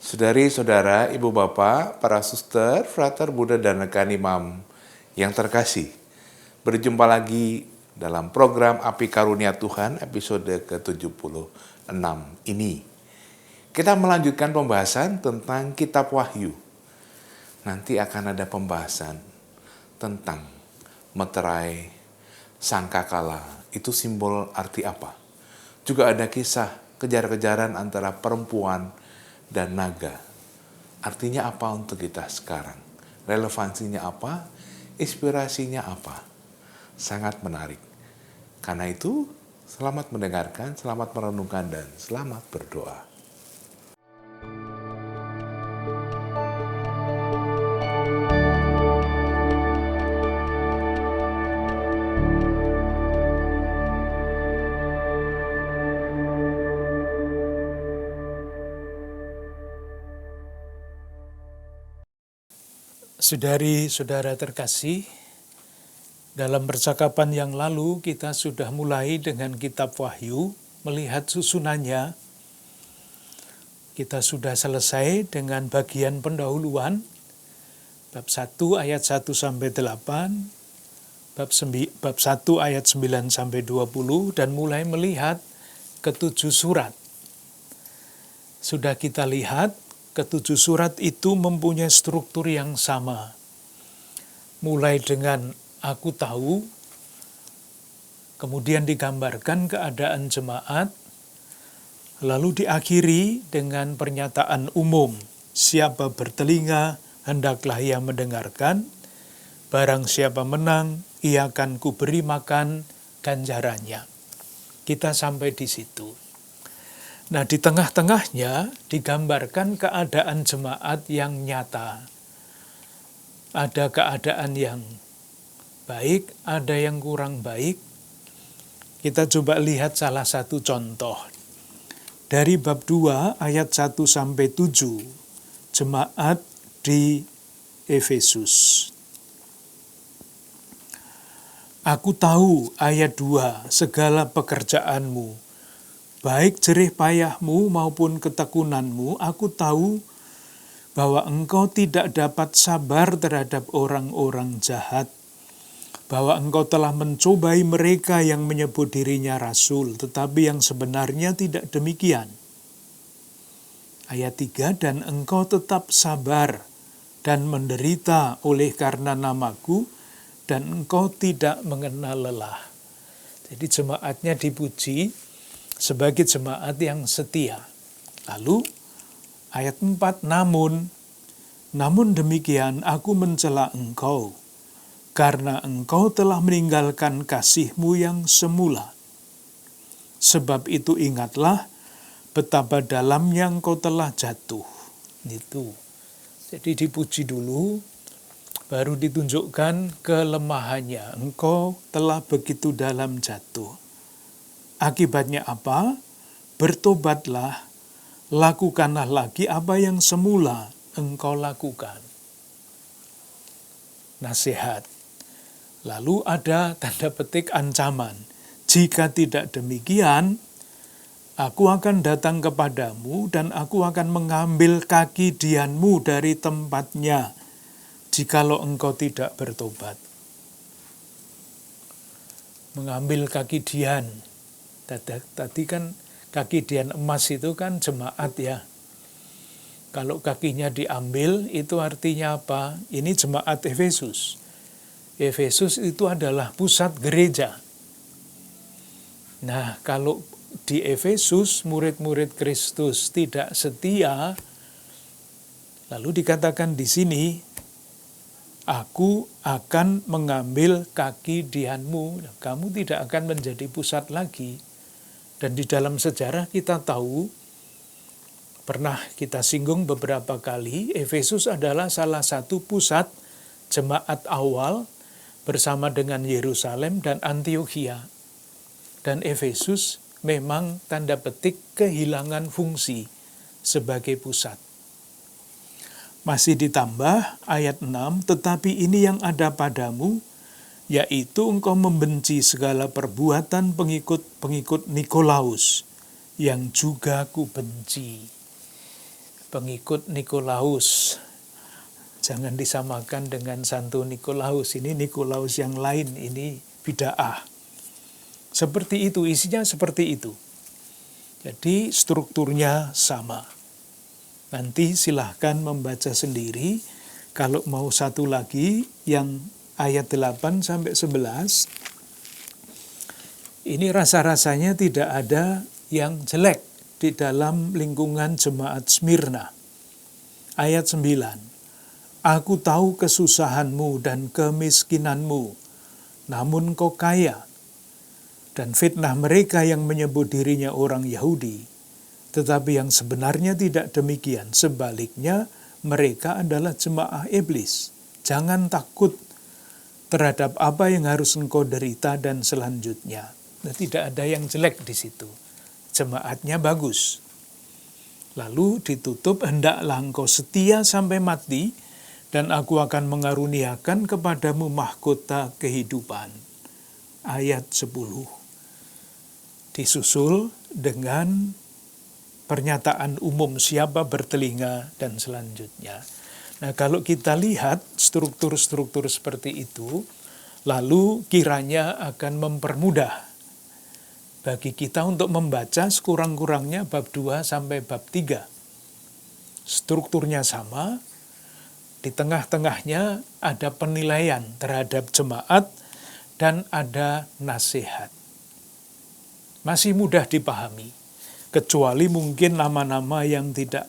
Saudari-saudara, ibu bapak, para suster, frater, Buddha, dan rekan imam yang terkasih. Berjumpa lagi dalam program Api Karunia Tuhan episode ke-76 ini. Kita melanjutkan pembahasan tentang Kitab Wahyu. Nanti akan ada pembahasan tentang meterai sangkakala. Itu simbol arti apa? Juga ada kisah kejar-kejaran antara perempuan dan naga. Artinya apa untuk kita sekarang? Relevansinya apa? Inspirasinya apa? Sangat menarik. Karena itu, selamat mendengarkan, selamat merenungkan, dan selamat berdoa. Saudari-saudara terkasih, dalam percakapan yang lalu kita sudah mulai dengan kitab Wahyu, melihat susunannya. Kita sudah selesai dengan bagian pendahuluan, bab 1 ayat 1 sampai 8, bab 1 ayat 9 sampai 20, dan mulai melihat ke-7 surat. Sudah kita lihat, ke-7 surat itu mempunyai struktur yang sama. Mulai dengan aku tahu, kemudian digambarkan keadaan jemaat, lalu diakhiri dengan pernyataan umum. Siapa bertelinga, hendaklah ia mendengarkan. Barang siapa menang, ia akan kuberi makan ganjarannya. Kita sampai di situ. Nah, di tengah-tengahnya digambarkan keadaan jemaat yang nyata. Ada keadaan yang baik, ada yang kurang baik. Kita coba lihat salah satu contoh. Dari bab 2 ayat 1 sampai 7, jemaat di Efesus. Aku tahu, ayat 2, segala pekerjaanmu, baik jerih payahmu maupun ketekunanmu, aku tahu bahwa engkau tidak dapat sabar terhadap orang-orang jahat, bahwa engkau telah mencobai mereka yang menyebut dirinya rasul, tetapi yang sebenarnya tidak demikian. Ayat 3, dan engkau tetap sabar dan menderita oleh karena namaku, dan engkau tidak mengenal lelah. Jadi jemaatnya dipuji sebagai jemaat yang setia. Lalu ayat 4, namun demikian aku mencela engkau, karena engkau telah meninggalkan kasihmu yang semula. Sebab itu ingatlah betapa dalamnya engkau telah jatuh. Itu. Jadi dipuji dulu, baru ditunjukkan kelemahannya. Engkau telah begitu dalam jatuh. Akibatnya apa? Bertobatlah, lakukanlah lagi apa yang semula engkau lakukan. Nasihat. Lalu ada tanda petik ancaman. Jika tidak demikian, aku akan datang kepadamu dan aku akan mengambil kaki dianmu dari tempatnya, jikalau engkau tidak bertobat. Mengambil kaki dian. Tadi kan kaki dian emas itu kan jemaat ya. Kalau kakinya diambil itu artinya apa? Ini jemaat Efesus. Efesus itu adalah pusat gereja. Nah, kalau di Efesus murid-murid Kristus tidak setia, lalu dikatakan di sini, aku akan mengambil kaki dianmu. Kamu tidak akan menjadi pusat lagi. Dan di dalam sejarah kita tahu, pernah kita singgung beberapa kali, Efesus adalah salah satu pusat jemaat awal bersama dengan Yerusalem dan Antiokhia. Dan Efesus memang tanda petik kehilangan fungsi sebagai pusat. Masih ditambah ayat 6, tetapi ini yang ada padamu, yaitu engkau membenci segala perbuatan pengikut-pengikut Nikolaus, yang juga ku benci. pengikut Nikolaus. Jangan disamakan dengan Santo Nikolaus. Ini Nikolaus yang lain, ini bid'ah. Seperti itu, isinya seperti itu. Jadi strukturnya sama. Nanti silahkan membaca sendiri. Kalau mau satu lagi, yang ayat 8 sampai 11, ini rasa-rasanya tidak ada yang jelek di dalam lingkungan jemaat Smyrna. Ayat 9. Aku tahu kesusahanmu dan kemiskinanmu, namun kau kaya. Dan fitnah mereka yang menyebut dirinya orang Yahudi, tetapi yang sebenarnya tidak demikian. Sebaliknya, mereka adalah jemaah iblis. Jangan takut terhadap apa yang harus engkau derita dan selanjutnya. Nah, tidak ada yang jelek di situ. Jemaatnya bagus. Lalu ditutup, hendaklah engkau setia sampai mati, dan aku akan mengaruniakan kepadamu mahkota kehidupan. Ayat 10. Disusul dengan pernyataan umum siapa bertelinga dan selanjutnya. Nah, kalau kita lihat struktur-struktur seperti itu, lalu kiranya akan mempermudah bagi kita untuk membaca sekurang-kurangnya bab 2 sampai bab 3. Strukturnya sama, di tengah-tengahnya ada penilaian terhadap jemaat dan ada nasihat. Masih mudah dipahami, kecuali mungkin nama-nama yang tidak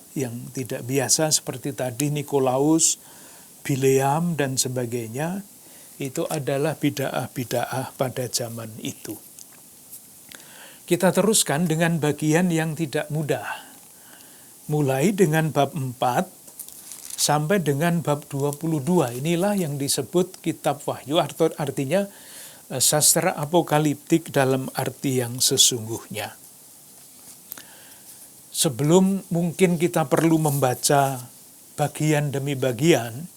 biasa seperti tadi Nikolaus, Bileam dan sebagainya, itu adalah bid'ah-bid'ah pada zaman itu. Kita teruskan dengan bagian yang tidak mudah. Mulai dengan bab 4 sampai dengan bab 22. Inilah yang disebut kitab Wahyu, artinya sastra apokaliptik dalam arti yang sesungguhnya. Sebelum mungkin kita perlu membaca bagian demi bagian,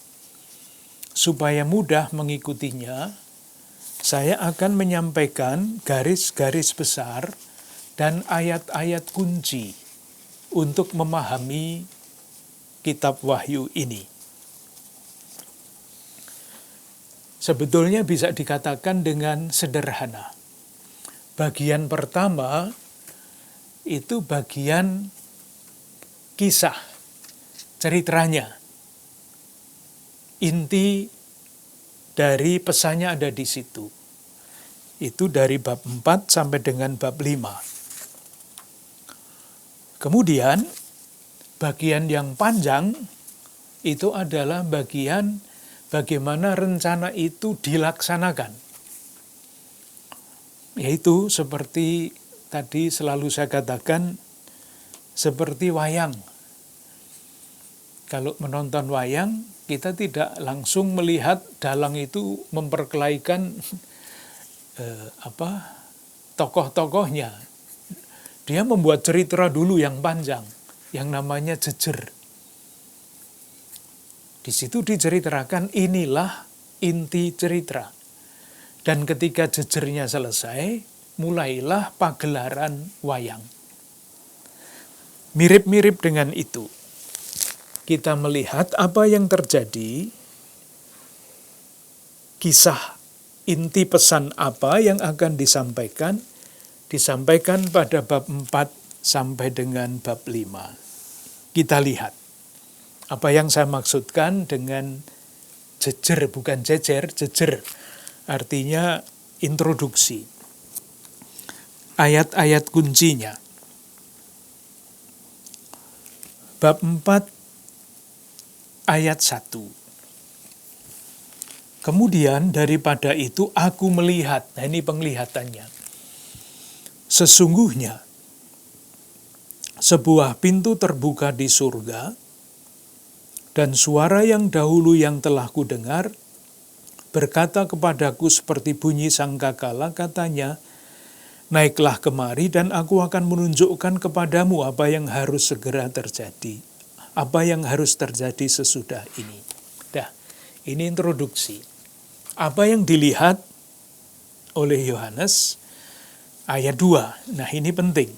supaya mudah mengikutinya, saya akan menyampaikan garis-garis besar dan ayat-ayat kunci untuk memahami kitab Wahyu ini. Sebetulnya bisa dikatakan dengan sederhana. Bagian pertama itu bagian kisah, ceritanya. Inti dari pesannya ada di situ. Itu dari bab 4 sampai dengan bab 5. Kemudian bagian yang panjang itu adalah bagian bagaimana rencana itu dilaksanakan. Yaitu seperti tadi selalu saya katakan, seperti wayang. Kalau menonton wayang, kita tidak langsung melihat dalang itu memperkelaikan tokoh-tokohnya. Dia membuat cerita dulu yang panjang, yang namanya jejer. Di situ diceritakan inilah inti cerita. Dan ketika jejernya selesai, mulailah pagelaran wayang. Mirip-mirip dengan itu. Kita melihat apa yang terjadi, kisah inti pesan apa yang akan disampaikan pada bab 4 sampai dengan bab 5. Kita lihat apa yang saya maksudkan dengan jejer, bukan jejer, jejer. Artinya introduksi. Ayat-ayat kuncinya. Bab 4 ayat 1. Kemudian daripada itu aku melihat, nah ini penglihatannya. Sesungguhnya sebuah pintu terbuka di surga, dan suara yang dahulu yang telah kudengar berkata kepadaku seperti bunyi sangkakala, katanya, naiklah kemari dan aku akan menunjukkan kepadamu apa yang harus segera terjadi. Apa yang harus terjadi sesudah ini. Dah, ini introduksi. Apa yang dilihat oleh Yohanes ayat 2. Nah, ini penting.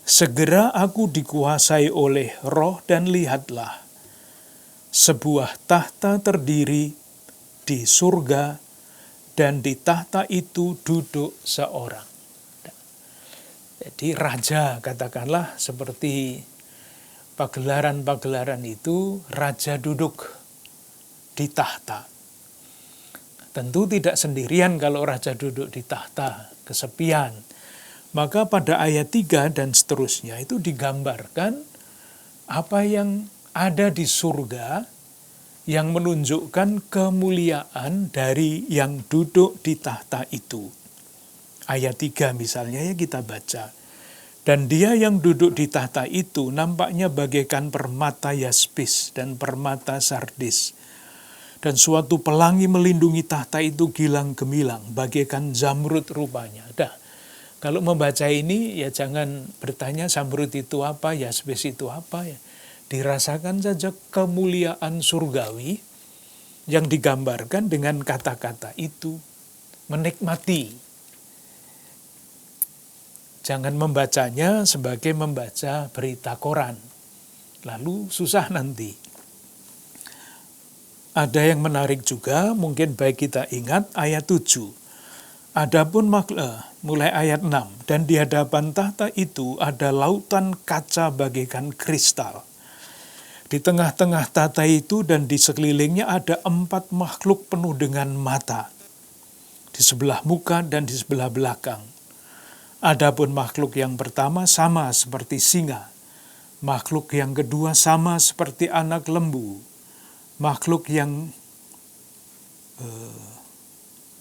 Segera aku dikuasai oleh Roh dan lihatlah, sebuah tahta terdiri di surga dan di tahta itu duduk seorang. Jadi raja, katakanlah seperti pagelaran-pagelaran itu, raja duduk di tahta. Tentu tidak sendirian kalau raja duduk di tahta, kesepian. Maka pada ayat 3 dan seterusnya itu digambarkan apa yang ada di surga yang menunjukkan kemuliaan dari yang duduk di tahta itu. Ayat 3 misalnya ya kita baca. Dan dia yang duduk di tahta itu nampaknya bagaikan permata yaspis dan permata sardis. Dan suatu pelangi melindungi tahta itu gilang gemilang, bagaikan zamrud rupanya. Kalau membaca ini ya jangan bertanya zamrud itu apa, yaspis itu apa ya. Dirasakan saja kemuliaan surgawi yang digambarkan dengan kata-kata itu. Menikmati. Jangan membacanya sebagai membaca berita koran. Lalu susah nanti. Ada yang menarik juga, mungkin baik kita ingat ayat 7. Adapun mulai ayat 6. Dan di hadapan tahta itu ada lautan kaca bagaikan kristal. Di tengah-tengah tahta itu dan di sekelilingnya ada 4 makhluk penuh dengan mata. Di sebelah muka dan di sebelah belakang. Adapun makhluk yang pertama sama seperti singa, makhluk yang kedua sama seperti anak lembu, makhluk yang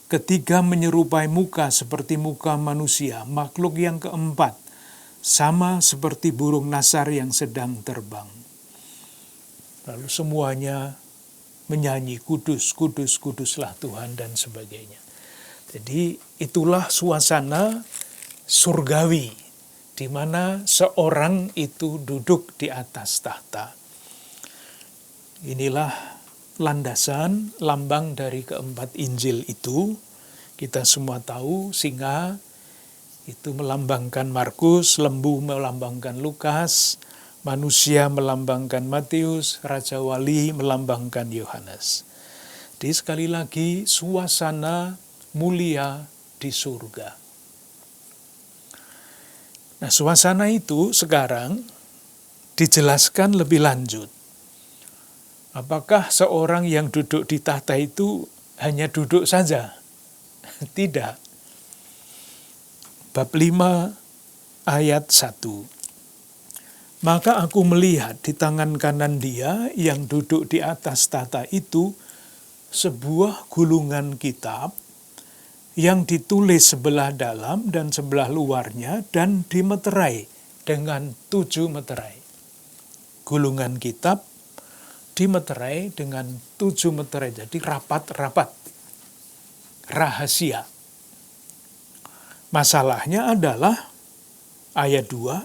ketiga menyerupai muka seperti muka manusia, makhluk yang keempat sama seperti burung nasar yang sedang terbang. Lalu semuanya menyanyi kudus, kudus, kuduslah Tuhan dan sebagainya. Jadi itulah suasana surgawi, di mana seorang itu duduk di atas tahta. Inilah landasan, lambang dari keempat Injil itu. Kita semua tahu singa itu melambangkan Markus, lembu melambangkan Lukas, manusia melambangkan Matius, Raja Wali melambangkan Yohanes. Jadi sekali lagi suasana mulia di surga. Nah, suasana itu sekarang dijelaskan lebih lanjut. Apakah seorang yang duduk di tahta itu hanya duduk saja? Tidak. Bab 5 ayat 1. Maka aku melihat di tangan kanan dia yang duduk di atas tahta itu sebuah gulungan kitab yang ditulis sebelah dalam dan sebelah luarnya dan dimeterai dengan 7 meterai. Gulungan kitab dimeterai dengan 7 meterai, jadi rapat-rapat, rahasia. Masalahnya adalah ayat 2,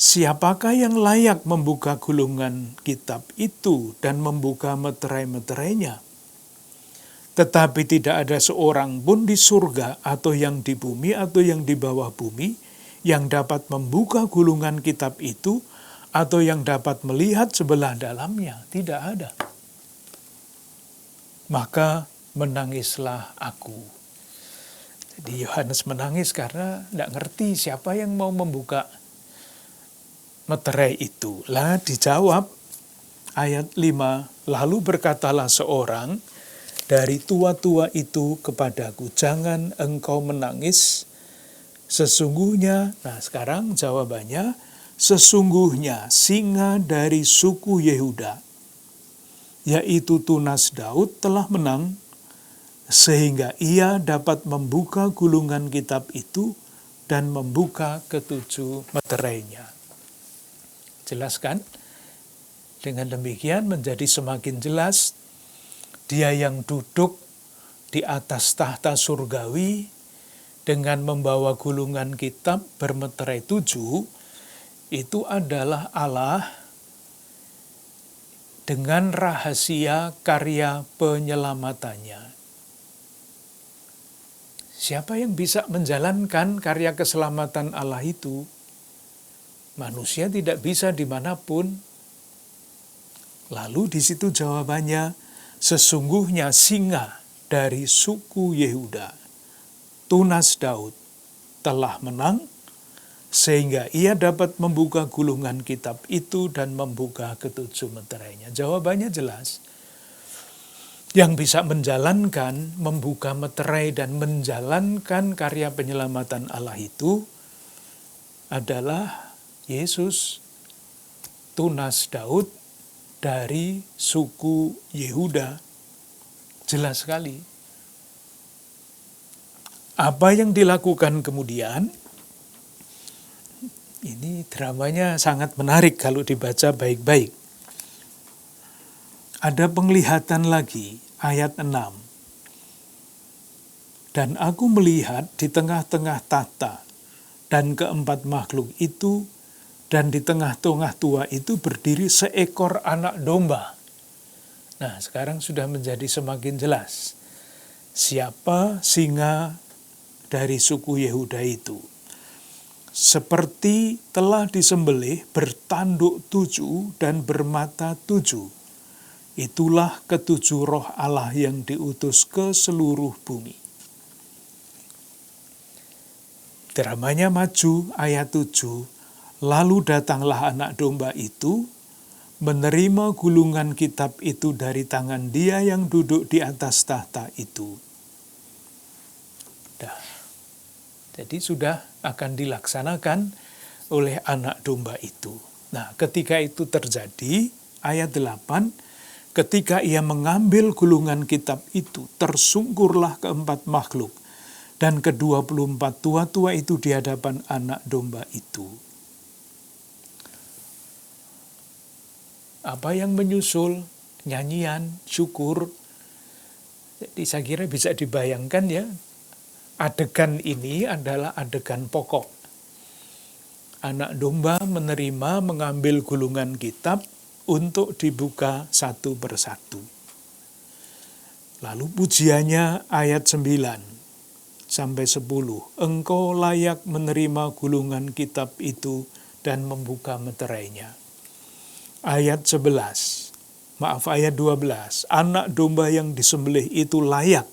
siapakah yang layak membuka gulungan kitab itu dan membuka meterai-meterainya? Tetapi tidak ada seorang pun di surga atau yang di bumi atau yang di bawah bumi yang dapat membuka gulungan kitab itu atau yang dapat melihat sebelah dalamnya. Tidak ada. Maka menangislah aku. Jadi Yohanes menangis karena tidak ngerti siapa yang mau membuka meterai itu. Lah dijawab ayat 5, lalu berkatalah seorang dari tua-tua itu kepadaku, jangan engkau menangis, sesungguhnya, nah sekarang jawabannya, sesungguhnya singa dari suku Yehuda, yaitu tunas Daud telah menang, sehingga ia dapat membuka gulungan kitab itu dan membuka ke-7 meterainya. Jelaskan? Dengan demikian menjadi semakin jelas dia yang duduk di atas tahta surgawi dengan membawa gulungan kitab bermeterai 7 itu adalah Allah dengan rahasia karya penyelamatannya. Siapa yang bisa menjalankan karya keselamatan Allah itu? Manusia tidak bisa dimanapun. Lalu di situ jawabannya, sesungguhnya singa dari suku Yehuda, tunas Daud, telah menang, sehingga ia dapat membuka gulungan kitab itu dan membuka ketujuh meterainya. Jawabannya jelas. Yang bisa menjalankan, membuka meterai dan menjalankan karya penyelamatan Allah itu adalah Yesus, tunas Daud dari suku Yehuda. Jelas sekali. Apa yang dilakukan kemudian? Ini dramanya sangat menarik kalau dibaca baik-baik. Ada penglihatan lagi, ayat 6. Dan aku melihat di tengah-tengah tahta dan keempat makhluk itu, dan di tengah-tengah tua itu berdiri seekor anak domba. Nah, sekarang sudah menjadi semakin jelas. Siapa singa dari suku Yehuda itu? Seperti telah disembelih, bertanduk 7 dan bermata 7. Itulah ketujuh roh Allah yang diutus ke seluruh bumi. Dramanya maju, ayat 7. Lalu datanglah anak domba itu, menerima gulungan kitab itu dari tangan dia yang duduk di atas tahta itu. Jadi sudah akan dilaksanakan oleh anak domba itu. Nah, ketika itu terjadi, ayat 8, ketika ia mengambil gulungan kitab itu, tersungkurlah keempat makhluk, dan ke-24 tua-tua itu di hadapan anak domba itu. Apa yang menyusul? Nyanyian, syukur. Jadi saya kira bisa dibayangkan ya, adegan ini adalah adegan pokok. Anak domba menerima, mengambil gulungan kitab untuk dibuka satu persatu. Lalu pujiannya ayat 9 sampai 10. Engkau layak menerima gulungan kitab itu dan membuka meterainya. Ayat 12. Anak domba yang disembelih itu layak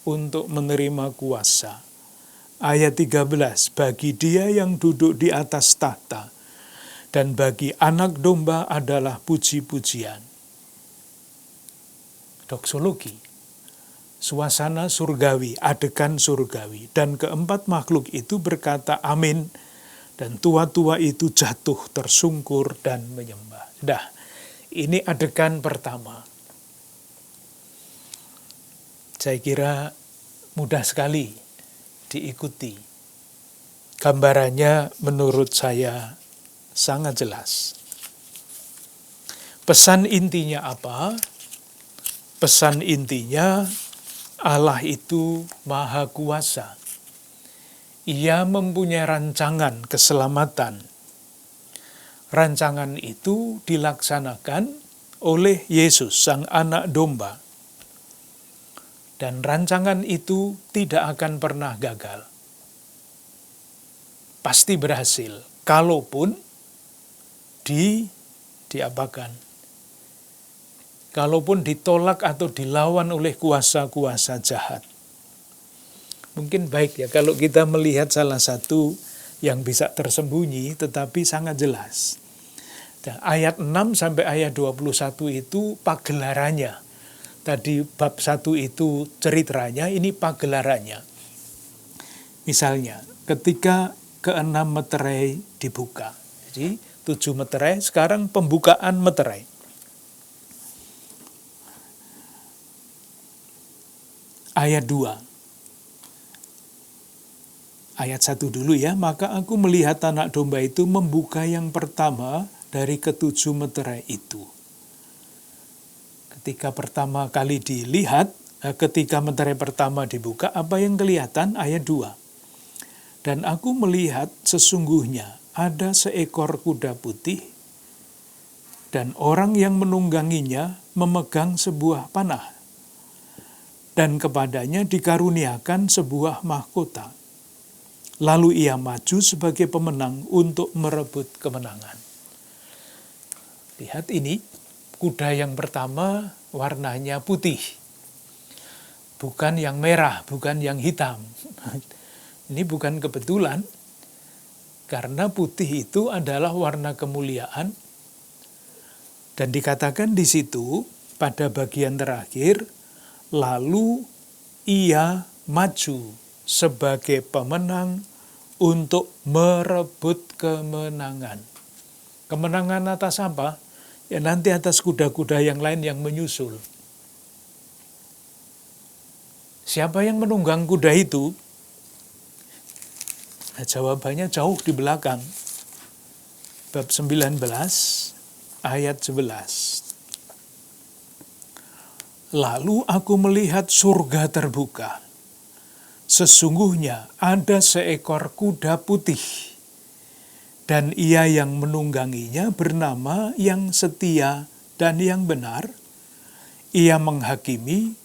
untuk menerima kuasa. Ayat 13, bagi dia yang duduk di atas tahta, dan bagi anak domba adalah puji-pujian. Doksologi, suasana surgawi, adegan surgawi, dan keempat makhluk itu berkata amin, dan tua-tua itu jatuh tersungkur dan menyembah. Ini adegan pertama. Saya kira mudah sekali diikuti. Gambarannya menurut saya sangat jelas. Pesan intinya apa? Pesan intinya Allah itu Maha Kuasa. Ia mempunyai rancangan keselamatan. Rancangan itu dilaksanakan oleh Yesus, Sang Anak Domba. Dan rancangan itu tidak akan pernah gagal. Pasti berhasil, kalaupun diapakan. Kalaupun ditolak atau dilawan oleh kuasa-kuasa jahat. Mungkin baik ya kalau kita melihat salah satu yang bisa tersembunyi tetapi sangat jelas. Dan ayat 6 sampai ayat 21 itu pagelarannya. Tadi bab 1 itu ceritanya, ini pagelarannya. Misalnya, ketika ke-6 meterai dibuka. Jadi 7 meterai, sekarang pembukaan meterai. Ayat 2. Ayat 1 dulu ya, maka aku melihat anak domba itu membuka yang pertama dari ke-7 meterai itu. Ketika pertama kali dilihat, ketika meterai pertama dibuka, apa yang kelihatan? Ayat 2. Dan aku melihat sesungguhnya ada seekor kuda putih, dan orang yang menungganginya memegang sebuah panah, dan kepadanya dikaruniakan sebuah mahkota. Lalu ia maju sebagai pemenang untuk merebut kemenangan. Lihat ini, kuda yang pertama warnanya putih. Bukan yang merah, bukan yang hitam. Ini bukan kebetulan, karena putih itu adalah warna kemuliaan. Dan dikatakan di situ, pada bagian terakhir, lalu ia maju sebagai pemenang untuk merebut kemenangan. Kemenangan atas apa? Ya nanti atas kuda-kuda yang lain yang menyusul. Siapa yang menunggang kuda itu? Nah, jawabannya jauh di belakang. Bab 19 ayat 11. Lalu aku melihat surga terbuka. Sesungguhnya ada seekor kuda putih, dan ia yang menungganginya bernama Yang Setia dan Yang Benar. Ia menghakimi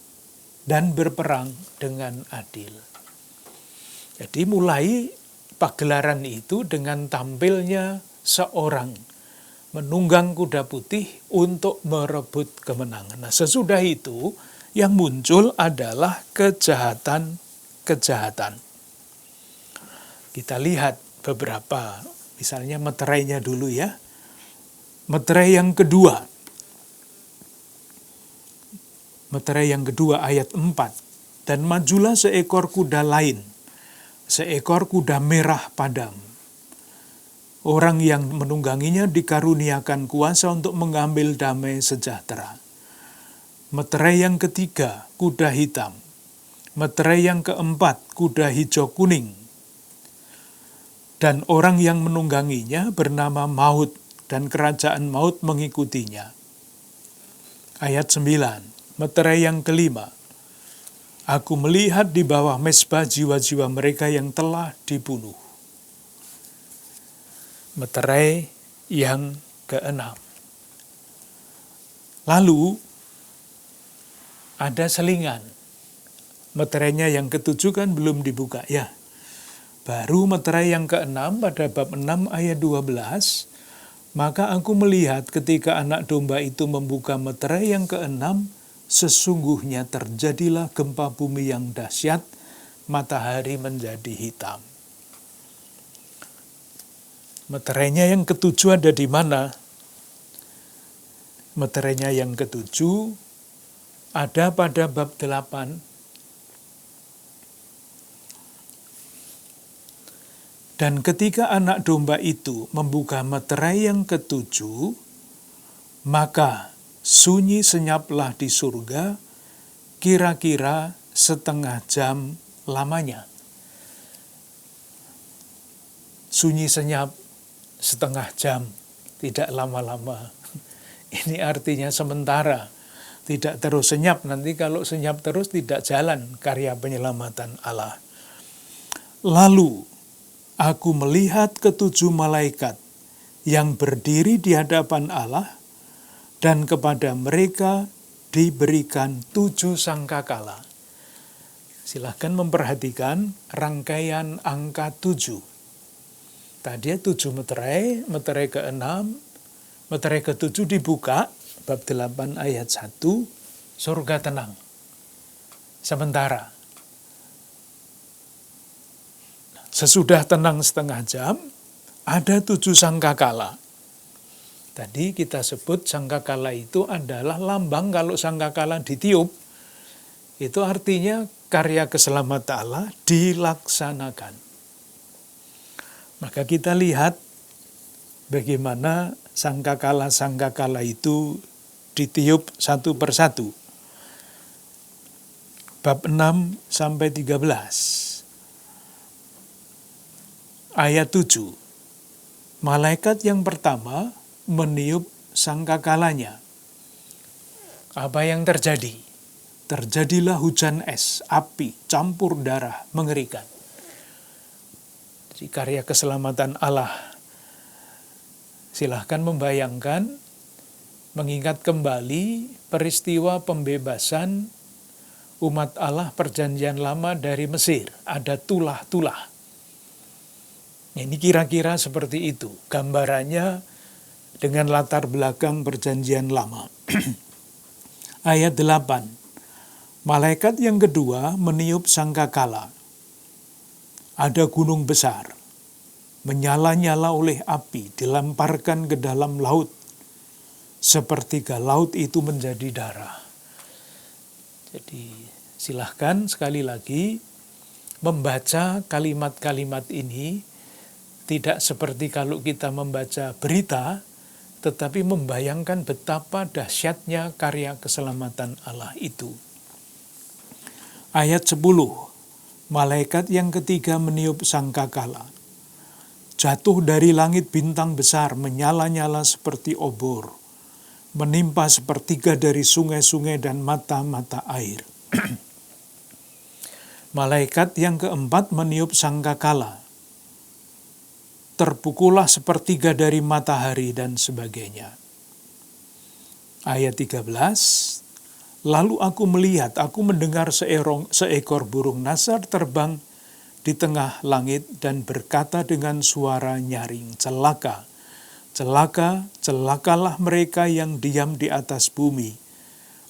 dan berperang dengan adil. Jadi mulai pagelaran itu dengan tampilnya seorang menunggang kuda putih untuk merebut kemenangan. Nah, sesudah itu yang muncul adalah kejahatan. Kita lihat beberapa, misalnya meterainya dulu ya. Meterai yang kedua. Meterai yang kedua ayat 4. Dan majulah seekor kuda lain, seekor kuda merah padam. Orang yang menungganginya dikaruniakan kuasa untuk mengambil damai sejahtera. Meterai yang ketiga, kuda hitam. Meterai yang keempat, kuda hijau kuning. Dan orang yang menungganginya bernama Maut, dan kerajaan maut mengikutinya. Ayat 9, meterai yang kelima. Aku melihat di bawah mezbah jiwa-jiwa mereka yang telah dibunuh. Meterai yang keenam. Lalu ada selingan. Meterainya yang ketujuh kan belum dibuka ya. Baru meterai yang keenam pada bab 6 ayat 12. Maka aku melihat ketika anak domba itu membuka meterai yang keenam, sesungguhnya terjadilah gempa bumi yang dahsyat, matahari menjadi hitam. Meterainya yang ketujuh ada di mana? Meterainya yang ketujuh ada pada bab 8. Dan ketika anak domba itu membuka meterai yang ketujuh, maka sunyi senyaplah di surga, kira-kira setengah jam lamanya. Sunyi senyap setengah jam, tidak lama-lama. Ini artinya sementara, tidak terus senyap. Nanti kalau senyap terus tidak jalan karya penyelamatan Allah. Lalu aku melihat ketujuh malaikat yang berdiri di hadapan Allah, dan kepada mereka diberikan 7 sangkakala. Silahkan memperhatikan rangkaian angka 7. Tadi 7 meterai, meterai ke-6, meterai ke-7 dibuka, bab 8 ayat 1, surga tenang. Sementara. Sesudah tenang setengah jam, ada 7 sangkakala. Tadi kita sebut sangkakala itu adalah lambang kalau sangkakala ditiup, itu artinya karya keselamatan Allah dilaksanakan. Maka kita lihat bagaimana sangkakala itu ditiup satu persatu. Bab 6 sampai 13. Ayat 7, malaikat yang pertama meniup sangkakalanya. Apa yang terjadi? Terjadilah hujan es, api, campur darah, mengerikan. Jadi karya keselamatan Allah. Silahkan membayangkan, mengingat kembali peristiwa pembebasan umat Allah perjanjian lama dari Mesir. Ada tulah-tulah. Ini kira-kira seperti itu gambarannya dengan latar belakang perjanjian lama. Ayat 8. Malaikat yang kedua meniup sangkakala. Ada gunung besar, menyala-nyala oleh api, dilemparkan ke dalam laut. Sepertiga laut itu menjadi darah. Jadi silahkan sekali lagi membaca kalimat-kalimat ini tidak seperti kalau kita membaca berita, tetapi membayangkan betapa dahsyatnya karya keselamatan Allah itu. Ayat 10. Malaikat yang ketiga meniup sangkakala. Jatuh dari langit bintang besar, menyala-nyala seperti obor, menimpa sepertiga dari sungai-sungai dan mata-mata air. Malaikat yang keempat meniup sangkakala. Terpukullah sepertiga dari matahari dan sebagainya. Ayat 13. Lalu aku melihat, aku mendengar seekor burung nasar terbang di tengah langit dan berkata dengan suara nyaring, celaka, celaka, celakalah mereka yang diam di atas bumi.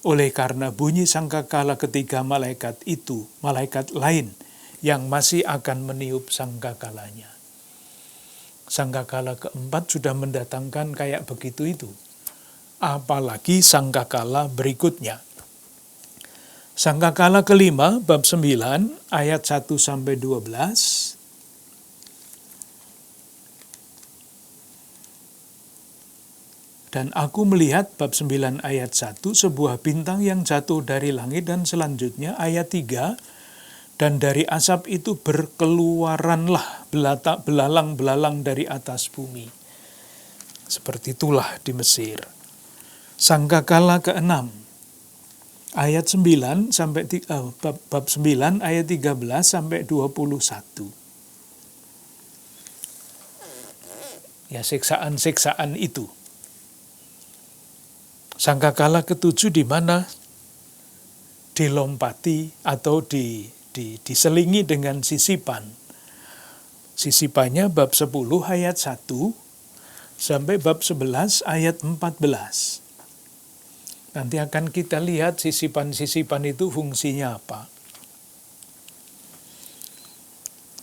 Oleh karena bunyi sangkakala ketiga malaikat itu, malaikat lain yang masih akan meniup sangkakalanya. Sangkakala keempat sudah mendatangkan kayak begitu itu. Apalagi sangkakala berikutnya. Sangkakala kelima, bab 9, ayat 1-12. Dan aku melihat, bab 9 ayat 1, sebuah bintang yang jatuh dari langit, dan selanjutnya ayat 3, dan dari asap itu berkeluaranlah belalang-belalang dari atas bumi. Seperti itulah di Mesir. Sangkakala ke-6, ayat 9 sampai bab 9 ayat 13 sampai 21. Ya, siksaan-siksaan itu. Sangkakala ke-7 di mana dilompati atau diselingi dengan sisipan. Sisipannya bab 10 ayat 1 sampai bab 11 ayat 14. Nanti akan kita lihat sisipan-sisipan itu fungsinya apa.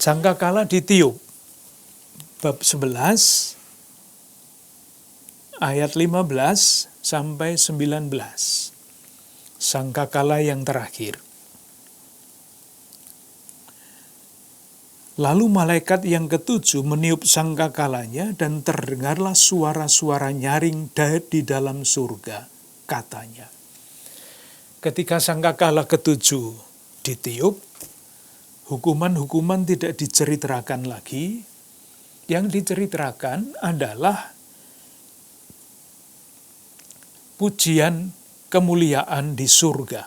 Sangkakala ditiup. Bab 11 ayat 15 sampai 19. Sangkakala yang terakhir. Lalu malaikat yang ketujuh meniup sangkakalanya dan terdengarlah suara-suara nyaring di dalam surga, katanya. Ketika sangkakala ketujuh ditiup, hukuman-hukuman tidak diceritakan lagi. Yang diceritakan adalah pujian kemuliaan di surga.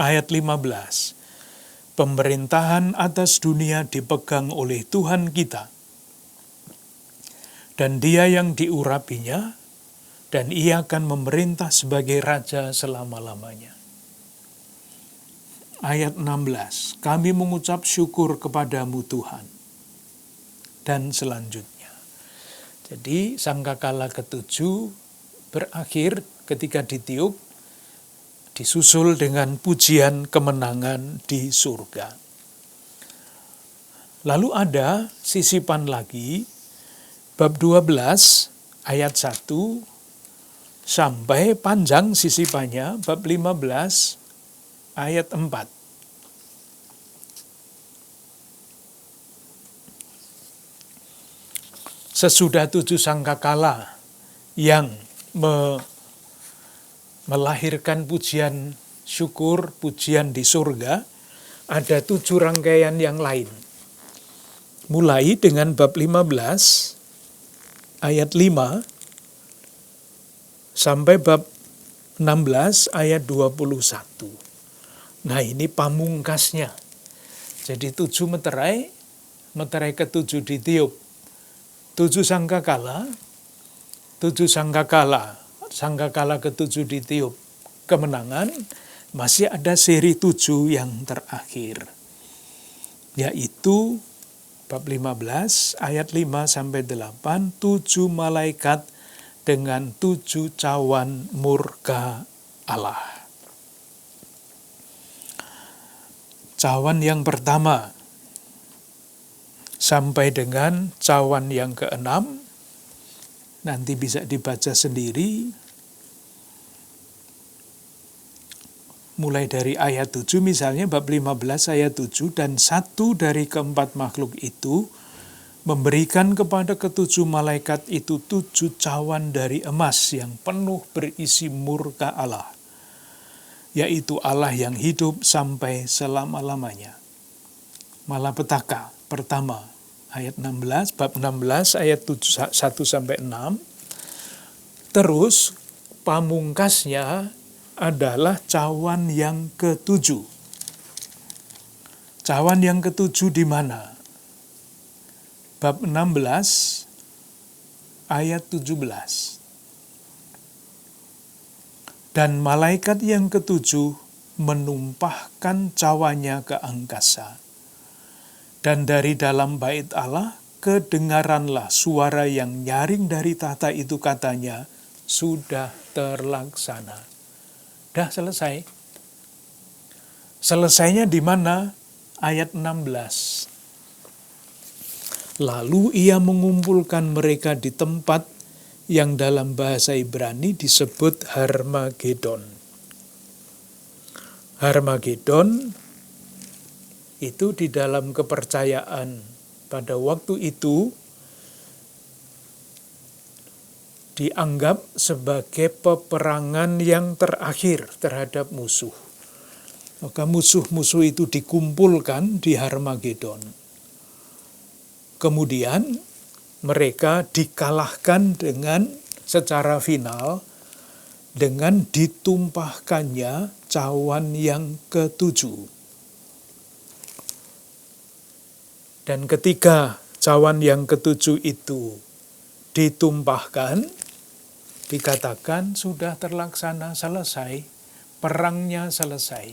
Ayat 15. Pemerintahan atas dunia dipegang oleh Tuhan kita, dan Dia yang diurapinya, dan Ia akan memerintah sebagai Raja selama-lamanya. Ayat 16, kami mengucap syukur kepadamu Tuhan. Dan selanjutnya. Jadi sangkakala ketujuh berakhir ketika ditiup, disusul dengan pujian kemenangan di surga. Lalu ada sisipan lagi, bab 12 ayat 1 sampai panjang sisipannya, bab 15 ayat 4. Sesudah 7 sangkakala yang melahirkan pujian syukur, pujian di surga, ada 7 rangkaian yang lain. Mulai dengan bab 15, ayat 5, sampai bab 16, ayat 21. Nah ini pamungkasnya. Jadi 7 meterai ke-7 ditiup. 7 sangkakala, sangkakala ke-7 ditiup kemenangan, masih ada seri 7 yang terakhir. Yaitu bab 15 ayat 5 sampai 8, 7 malaikat dengan 7 cawan murka Allah. Cawan yang pertama sampai dengan cawan yang keenam, nanti bisa dibaca sendiri, mulai dari ayat 7 misalnya, bab 15 ayat 7, dan satu dari keempat makhluk itu memberikan kepada ketujuh malaikat itu 7 cawan dari emas yang penuh berisi murka Allah, yaitu Allah yang hidup sampai selama-lamanya. Malapetaka pertama, ayat 16, bab 16 ayat 1 sampai 6. Terus pamungkasnya adalah cawan yang ketujuh. Cawan yang ketujuh di mana? Bab 16 ayat 17. Dan malaikat yang ketujuh menumpahkan cawannya ke angkasa. Dan dari dalam bait Allah kedengaranlah suara yang nyaring dari tahta itu, katanya, sudah terlaksana. Dah selesai. Selesainya di mana? Ayat 16. Lalu ia mengumpulkan mereka di tempat yang dalam bahasa Ibrani disebut Harmagedon. Harmagedon itu di dalam kepercayaan pada waktu itu dianggap sebagai peperangan yang terakhir terhadap musuh. Maka musuh-musuh itu dikumpulkan di Harmagedon. Kemudian mereka dikalahkan dengan secara final dengan ditumpahkannya cawan yang ketujuh. Dan ketika cawan yang ketujuh itu ditumpahkan, dikatakan sudah terlaksana, selesai, perangnya selesai.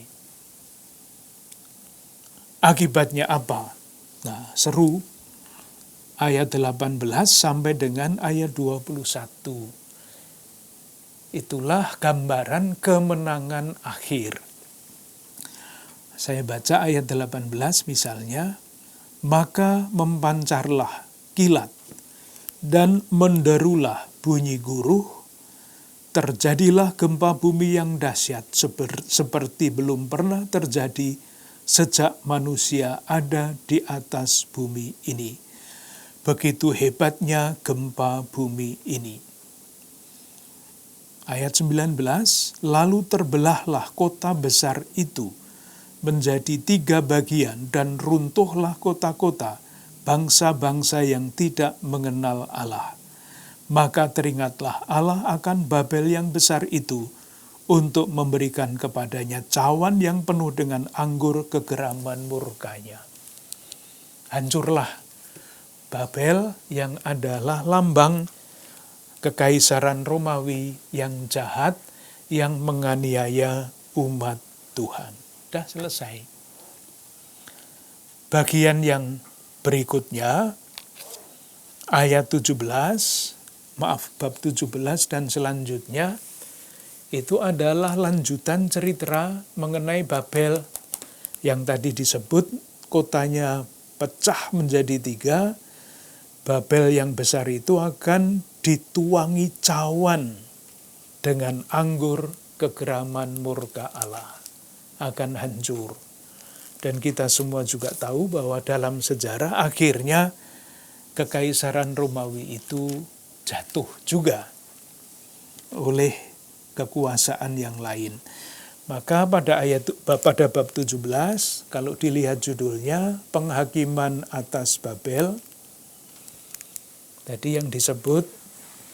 Akibatnya apa? Nah, seru. Ayat 18 sampai dengan ayat 21. Itulah gambaran kemenangan akhir. Saya baca ayat 18 misalnya, maka mempancarlah kilat dan menderulah bunyi guruh, terjadilah gempa bumi yang dahsyat seperti belum pernah terjadi sejak manusia ada di atas bumi ini. Begitu hebatnya gempa bumi ini. Ayat 19, lalu terbelahlah kota besar itu menjadi 3 bagian dan runtuhlah kota-kota bangsa-bangsa yang tidak mengenal Allah. Maka teringatlah Allah akan Babel yang besar itu untuk memberikan kepadanya cawan yang penuh dengan anggur kegeraman murkanya. Hancurlah Babel yang adalah lambang kekaisaran Romawi yang jahat, yang menganiaya umat Tuhan. Sudah selesai. Bagian yang berikutnya, ayat 17, bab 17 dan selanjutnya, itu adalah lanjutan cerita mengenai Babel yang tadi disebut, kotanya pecah menjadi 3, Babel yang besar itu akan dituangi cawan dengan anggur kegeraman murka Allah. Akan hancur. Dan kita semua juga tahu bahwa dalam sejarah akhirnya kekaisaran Romawi itu jatuh juga oleh kekuasaan yang lain. Maka pada bab 17, kalau dilihat judulnya, penghakiman atas Babel. Tadi yang disebut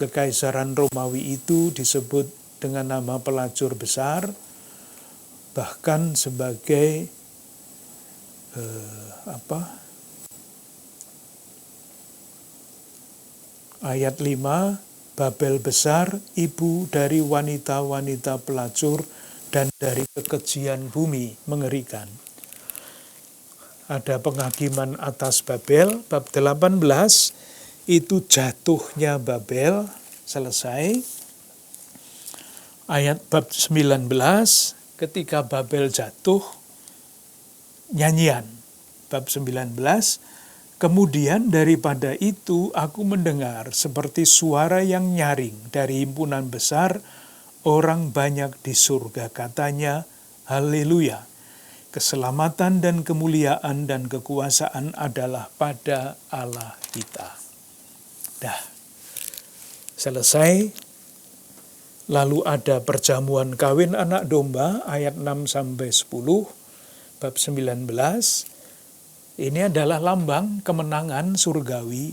kekaisaran Romawi itu disebut dengan nama pelacur besar, bahkan sebagai ayat 5, Babel besar, ibu dari wanita-wanita pelacur dan dari kekejian bumi, mengerikan. ada penghakiman atas Babel. Bab 18 itu jatuhnya Babel, selesai. Ayat bab 19, ketika Babel jatuh, nyanyian. Bab 19, kemudian daripada itu aku mendengar seperti suara yang nyaring dari himpunan besar, orang banyak di surga, katanya, haleluya. Keselamatan dan kemuliaan dan kekuasaan adalah pada Allah kita. Dah, selesai. Lalu ada perjamuan kawin anak domba, ayat 6-10, bab 19. Ini adalah lambang kemenangan surgawi.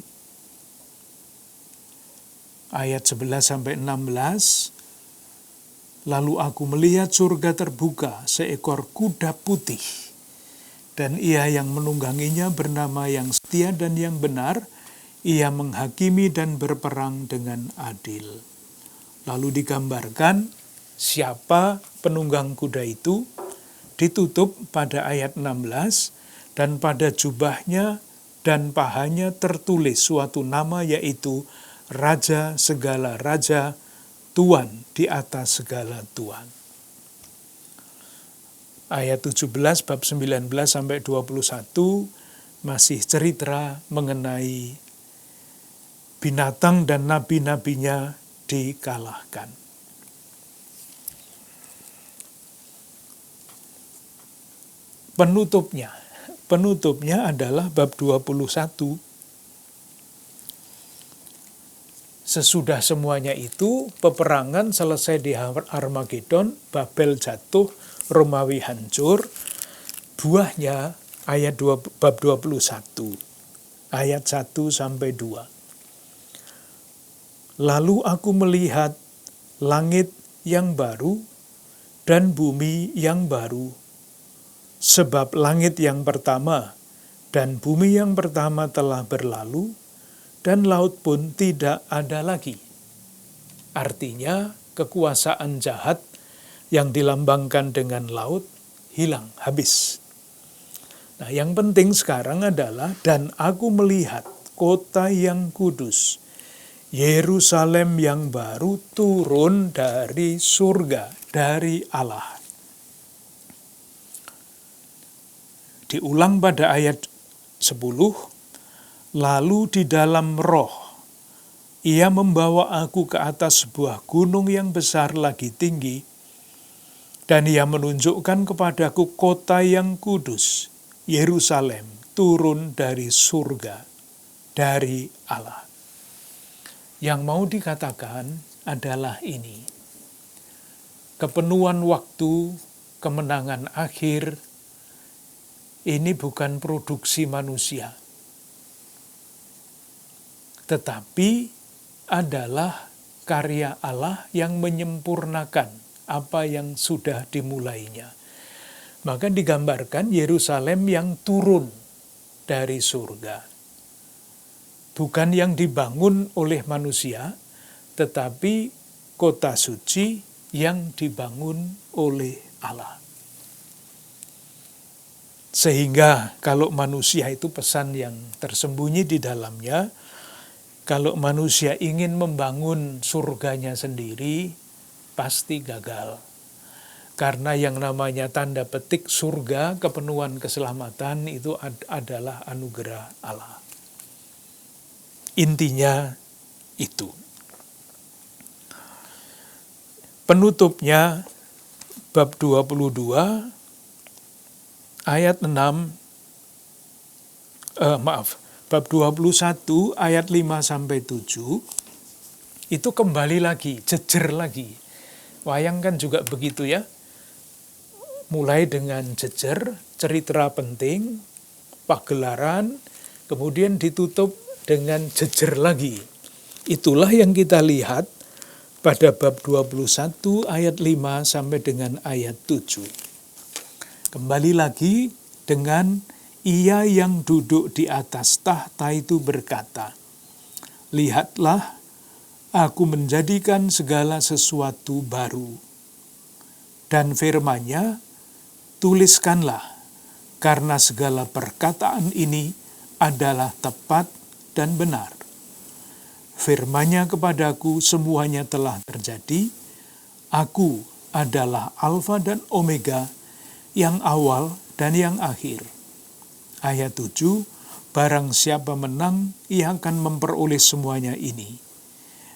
Ayat 11-16. Lalu aku melihat surga terbuka, seekor kuda putih, dan ia yang menungganginya bernama yang setia dan yang benar, ia menghakimi dan berperang dengan adil. Lalu digambarkan siapa penunggang kuda itu, ditutup pada ayat 16, dan pada jubahnya dan pahanya tertulis suatu nama, yaitu Raja segala Raja, Tuan di atas segala Tuan. Ayat 17 bab 19-21 masih cerita mengenai binatang dan nabi-nabinya dikalahkan. Penutupnya adalah bab 21. Sesudah semuanya itu, peperangan selesai di Armagedon, Babel jatuh, Romawi hancur. Buahnya ayat bab 21, ayat 1-2. Lalu aku melihat langit yang baru dan bumi yang baru, sebab langit yang pertama dan bumi yang pertama telah berlalu, dan laut pun tidak ada lagi. Artinya kekuasaan jahat yang dilambangkan dengan laut hilang, habis. Nah, yang penting sekarang adalah, dan aku melihat kota yang kudus, Yerusalem yang baru turun dari surga, dari Allah. Diulang pada ayat 10, lalu di dalam roh, ia membawa aku ke atas sebuah gunung yang besar lagi tinggi, dan ia menunjukkan kepadaku kota yang kudus, Yerusalem, turun dari surga, dari Allah. Yang mau dikatakan adalah ini. Kepenuhan waktu, kemenangan akhir, ini bukan produksi manusia, tetapi adalah karya Allah yang menyempurnakan apa yang sudah dimulainya. Maka digambarkan Yerusalem yang turun dari surga. Bukan yang dibangun oleh manusia, tetapi kota suci yang dibangun oleh Allah. Sehingga kalau manusia itu pesan yang tersembunyi di dalamnya, kalau manusia ingin membangun surganya sendiri, pasti gagal. Karena yang namanya tanda petik surga, kepenuhan keselamatan itu adalah anugerah Allah. Intinya itu. Penutupnya bab 22 ayat 6, bab 21 ayat 5-7, itu kembali lagi, jejer lagi. Wayang kan juga begitu ya. Mulai dengan jejer, cerita penting, pagelaran, kemudian ditutup dengan jejer lagi. Itulah yang kita lihat pada bab 21 ayat 5 sampai dengan ayat 7. Kembali lagi dengan ia yang duduk di atas tahta itu berkata, lihatlah, aku menjadikan segala sesuatu baru. Dan firman-Nya, tuliskanlah, karena segala perkataan ini adalah tepat dan benar. Firman-Nya kepadaku, semuanya telah terjadi. Aku adalah Alfa dan Omega, yang awal dan yang akhir. Ayat 7, barang siapa menang, ia akan memperoleh semuanya ini.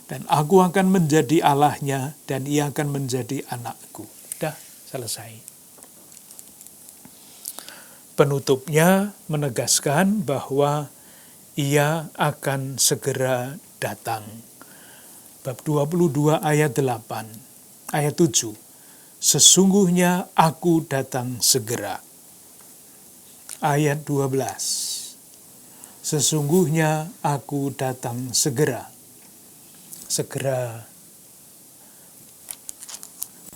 Dan aku akan menjadi Allahnya, dan ia akan menjadi anakku. Dah, selesai. Penutupnya menegaskan bahwa ia akan segera datang. Bab 22 ayat 8, ayat 7. Sesungguhnya aku datang segera. Ayat 12. Sesungguhnya aku datang segera. Segera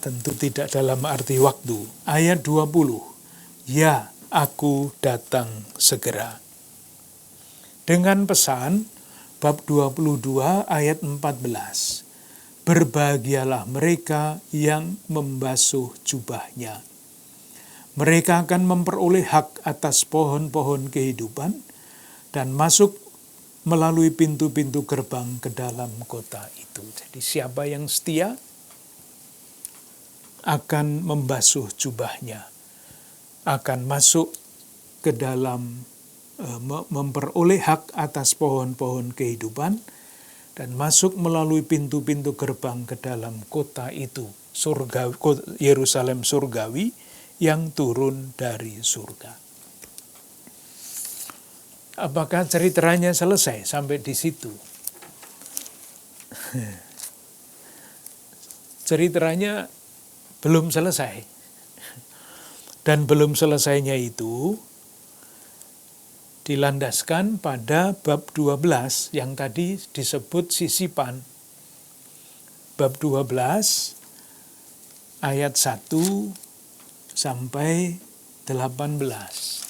tentu tidak dalam arti waktu. Ayat 20. Ya, aku datang segera. Dengan pesan, bab 22 ayat 14. Berbahagialah mereka yang membasuh jubahnya. Mereka akan memperoleh hak atas pohon-pohon kehidupan dan masuk melalui pintu-pintu gerbang ke dalam kota itu. Jadi siapa yang setia akan membasuh jubahnya, akan masuk ke dalam memperoleh hak atas pohon-pohon kehidupan dan masuk melalui pintu-pintu gerbang ke dalam kota itu, surga, Yerusalem surgawi yang turun dari surga. Apakah ceritanya selesai sampai di situ? Ceritanya belum selesai. Dan belum selesainya itu dilandaskan pada bab 12 yang tadi disebut sisipan. Bab 12 ayat 1 sampai 18.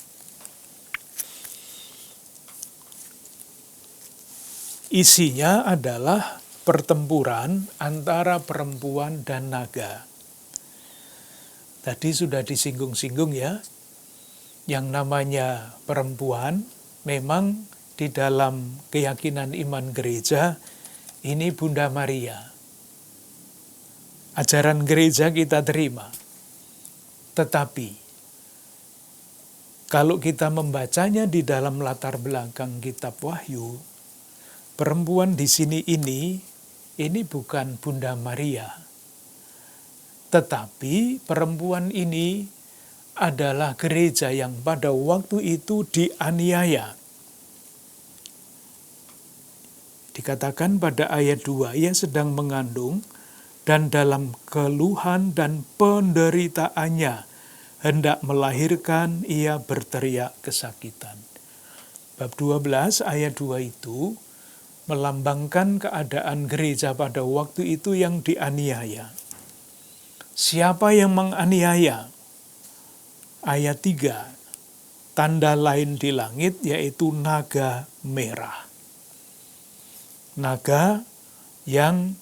Isinya adalah pertempuran antara perempuan dan naga. Tadi sudah disinggung-singgung ya, yang namanya perempuan memang di dalam keyakinan iman gereja ini Bunda Maria. Ajaran gereja kita terima. Tetapi kalau kita membacanya di dalam latar belakang kitab Wahyu, perempuan di sini ini bukan Bunda Maria. Tetapi perempuan ini adalah gereja yang pada waktu itu dianiaya. Dikatakan pada ayat 2, ia sedang mengandung dan dalam keluhan dan penderitaannya hendak melahirkan, ia berteriak kesakitan. Bab 12 ayat 2 itu melambangkan keadaan gereja pada waktu itu yang dianiaya. Siapa yang menganiaya? Ayat 3, tanda lain di langit yaitu naga merah. Naga yang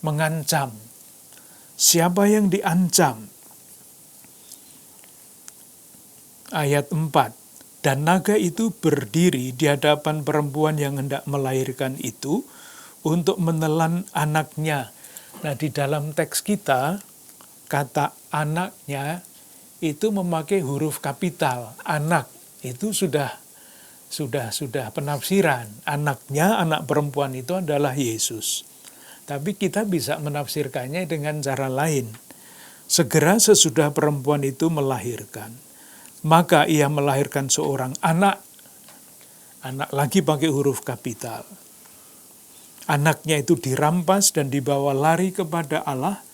mengancam. Siapa yang diancam? Ayat 4, dan naga itu berdiri di hadapan perempuan yang hendak melahirkan itu untuk menelan anaknya. Nah, di dalam teks kita, kata anaknya itu memakai huruf kapital. Anak itu sudah penafsiran. Anaknya, anak perempuan itu adalah Yesus. Tapi kita bisa menafsirkannya dengan cara lain. Segera sesudah perempuan itu melahirkan, maka ia melahirkan seorang anak. Anak lagi pakai huruf kapital. Anaknya itu dirampas dan dibawa lari kepada Allah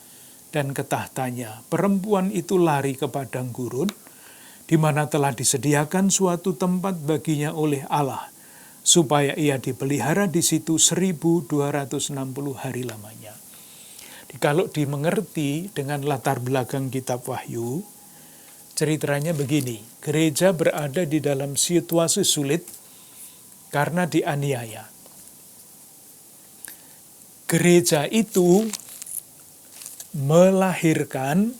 dan ke tahtanya. Perempuan itu lari ke padang gurun, di mana telah disediakan suatu tempat baginya oleh Allah, supaya ia dipelihara di situ 1260 hari lamanya. Kalau dimengerti dengan latar belakang kitab Wahyu, ceritanya begini, gereja berada di dalam situasi sulit karena dianiaya. Gereja itu melahirkan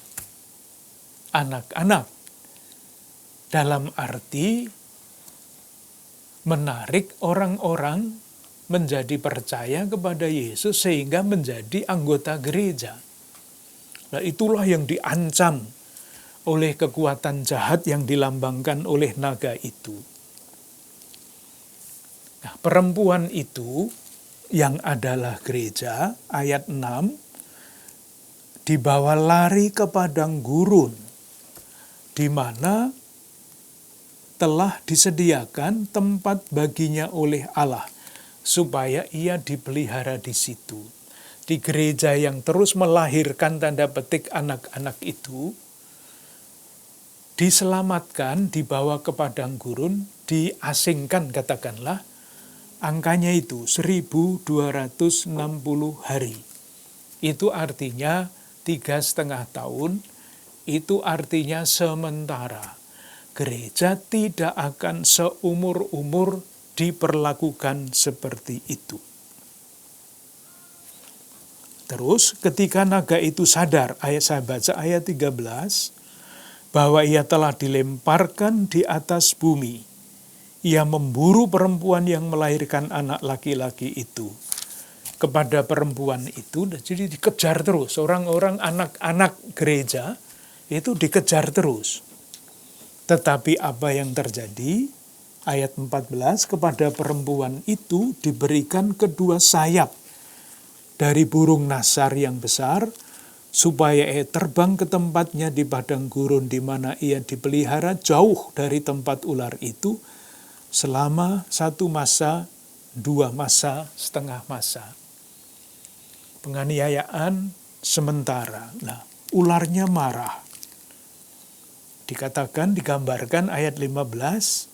anak-anak. dalam arti menarik orang-orang menjadi percaya kepada Yesus sehingga menjadi anggota gereja. Nah, itulah yang diancam oleh kekuatan jahat yang dilambangkan oleh naga itu. Nah, perempuan itu yang adalah gereja, ayat 6, dibawa lari ke padang gurun, di mana telah disediakan tempat baginya oleh Allah, supaya ia dipelihara di situ. Di gereja yang terus melahirkan tanda petik anak-anak itu, diselamatkan, dibawa ke padang gurun, diasingkan katakanlah, angkanya itu 1260 hari. Itu artinya 3,5 tahun, itu artinya sementara. Gereja tidak akan seumur-umur diperlakukan seperti itu. Terus ketika naga itu sadar, saya baca ayat 13, bahwa ia telah dilemparkan di atas bumi. Ia memburu perempuan yang melahirkan anak laki-laki itu. Kepada perempuan itu, jadi dikejar terus. Orang-orang anak-anak gereja itu dikejar terus. Tetapi apa yang terjadi? Ayat 14, kepada perempuan itu diberikan kedua sayap dari burung nasar yang besar, supaya ia terbang ke tempatnya di padang gurun di mana ia dipelihara jauh dari tempat ular itu, selama 1 masa, 2 masa, setengah masa. Penganiayaan sementara. Nah, ularnya marah. Dikatakan, digambarkan ayat 15,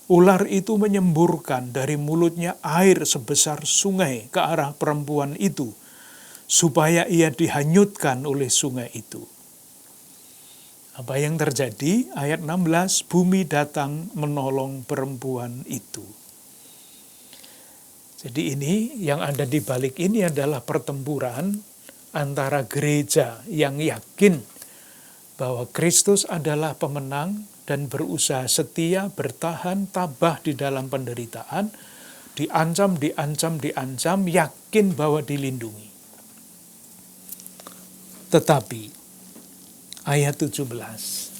ular itu menyemburkan dari mulutnya air sebesar sungai ke arah perempuan itu, supaya ia dihanyutkan oleh sungai itu. Apa yang terjadi? Ayat 16, bumi datang menolong perempuan itu. Jadi ini, yang ada di balik ini adalah pertempuran antara gereja yang yakin bahwa Kristus adalah pemenang dan berusaha setia, bertahan, tabah di dalam penderitaan, diancam, yakin bahwa dilindungi. Tetapi, ayat 17,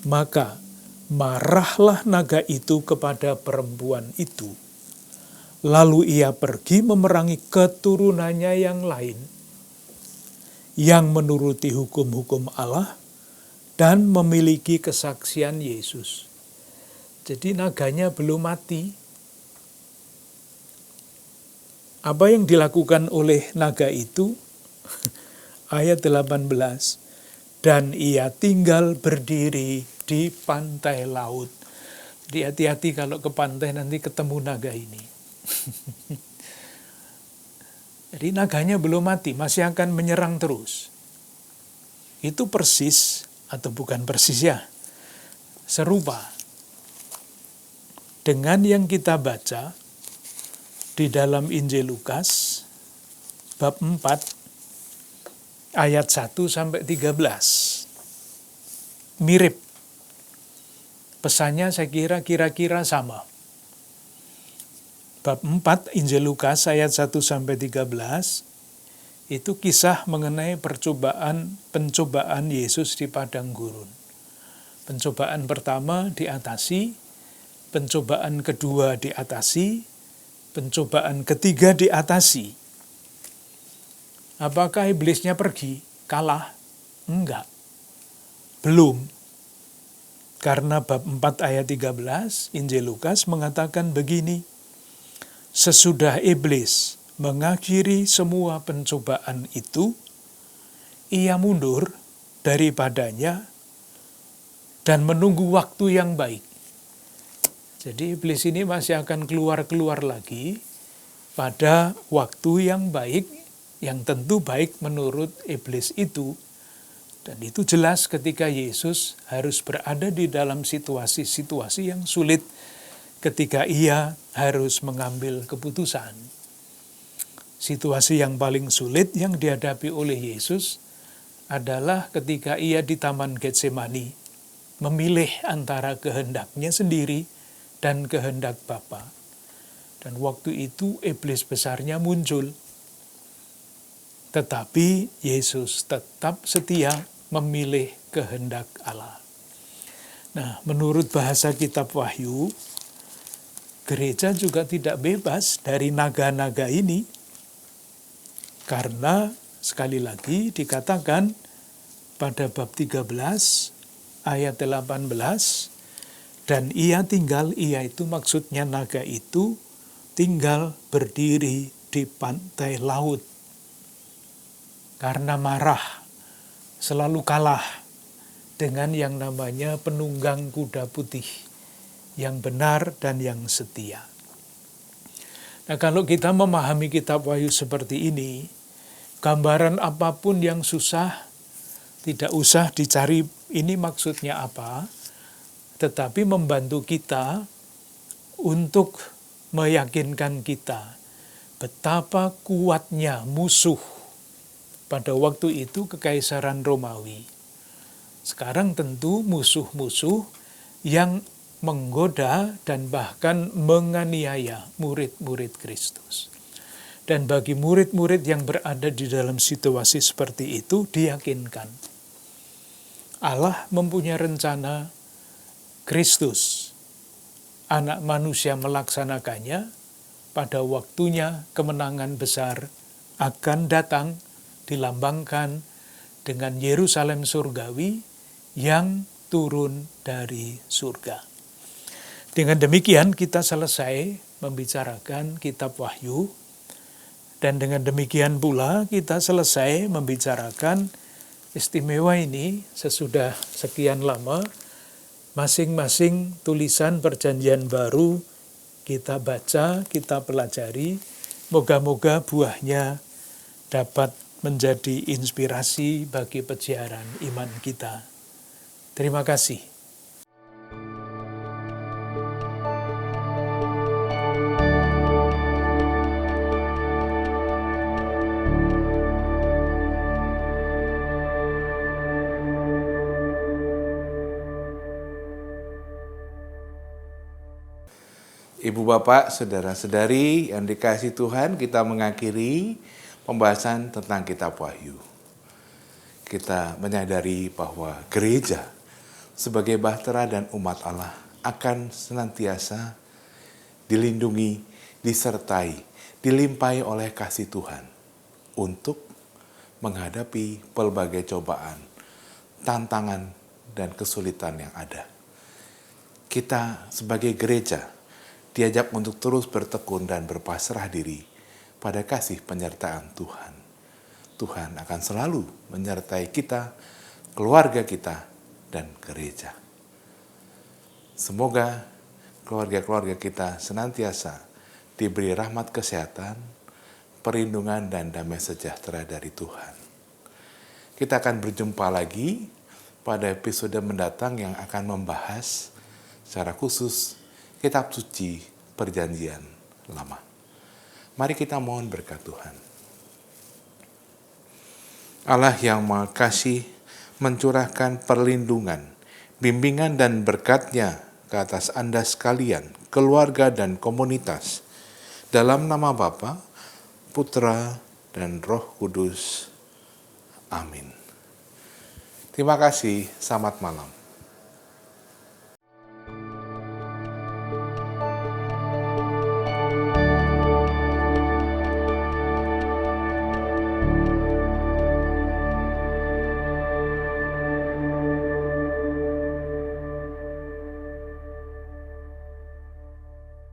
maka marahlah naga itu kepada perempuan itu, lalu ia pergi memerangi keturunannya yang lain, yang menuruti hukum-hukum Allah, dan memiliki kesaksian Yesus. Jadi naganya belum mati. Apa yang dilakukan oleh naga itu? Ayat 18. Dan ia tinggal berdiri di pantai laut. Jadi hati-hati kalau ke pantai nanti ketemu naga ini. Jadi naganya belum mati, masih akan menyerang terus. Itu persis, atau bukan persis ya, serupa dengan yang kita baca di dalam Injil Lukas bab 4 ayat 1-13. Mirip. Pesannya saya kira-kira sama. Bab 4 Injil Lukas ayat 1-13 itu kisah mengenai pencobaan Yesus di padang gurun. Pencobaan pertama diatasi, pencobaan kedua diatasi, pencobaan ketiga diatasi. Apakah iblisnya pergi? Kalah? Enggak. Belum. Karena bab 4 ayat 13 Injil Lukas mengatakan begini, sesudah iblis mengakhiri semua pencobaan itu, ia mundur daripadanya dan menunggu waktu yang baik. Jadi iblis ini masih akan keluar lagi pada waktu yang baik, yang tentu baik menurut iblis itu. Dan itu jelas ketika Yesus harus berada di dalam situasi-situasi yang sulit, ketika ia harus mengambil keputusan. Situasi yang paling sulit yang dihadapi oleh Yesus adalah ketika ia di Taman Getsemani memilih antara kehendaknya sendiri dan kehendak Bapa. Dan waktu itu iblis besarnya muncul. Tetapi Yesus tetap setia memilih kehendak Allah. Nah, menurut bahasa kitab Wahyu, gereja juga tidak bebas dari naga-naga ini. Karena sekali lagi dikatakan pada bab 13 ayat 18, dan ia itu maksudnya naga itu, tinggal berdiri di pantai laut. Karena marah, selalu kalah dengan yang namanya penunggang kuda putih, yang benar dan yang setia. Nah, kalau kita memahami kitab Wahyu seperti ini, gambaran apapun yang susah, tidak usah dicari ini maksudnya apa, tetapi membantu kita untuk meyakinkan kita betapa kuatnya musuh pada waktu itu Kekaisaran Romawi. Sekarang tentu musuh-musuh yang menggoda dan bahkan menganiaya murid-murid Kristus. Dan bagi murid-murid yang berada di dalam situasi seperti itu, diyakinkan Allah mempunyai rencana, Kristus, anak manusia melaksanakannya, pada waktunya kemenangan besar akan datang, dilambangkan dengan Yerusalem surgawi yang turun dari surga. Dengan demikian kita selesai membicarakan kitab Wahyu, dan dengan demikian pula kita selesai membicarakan istimewa ini sesudah sekian lama. Masing-masing tulisan perjanjian baru kita baca, kita pelajari. Moga-moga buahnya dapat menjadi inspirasi bagi peziaran iman kita. Terima kasih. Ibu bapak, saudara-saudari yang dikasihi Tuhan, kita mengakhiri pembahasan tentang kitab Wahyu. Kita menyadari bahwa gereja sebagai bahtera dan umat Allah akan senantiasa dilindungi, disertai, dilimpahi oleh kasih Tuhan untuk menghadapi pelbagai cobaan, tantangan, dan kesulitan yang ada. Kita sebagai gereja diajak untuk terus bertekun dan berpasrah diri pada kasih penyertaan Tuhan. Tuhan akan selalu menyertai kita, keluarga kita, dan gereja. Semoga keluarga-keluarga kita senantiasa diberi rahmat kesehatan, perlindungan, dan damai sejahtera dari Tuhan. Kita akan berjumpa lagi pada episode mendatang yang akan membahas secara khusus Kitab Suci Perjanjian Lama. Mari kita mohon berkat Tuhan. Allah yang Maha Kasih mencurahkan perlindungan, bimbingan dan berkat-Nya ke atas Anda sekalian, keluarga dan komunitas. Dalam nama Bapa, Putra, dan Roh Kudus. Amin. Terima kasih, selamat malam.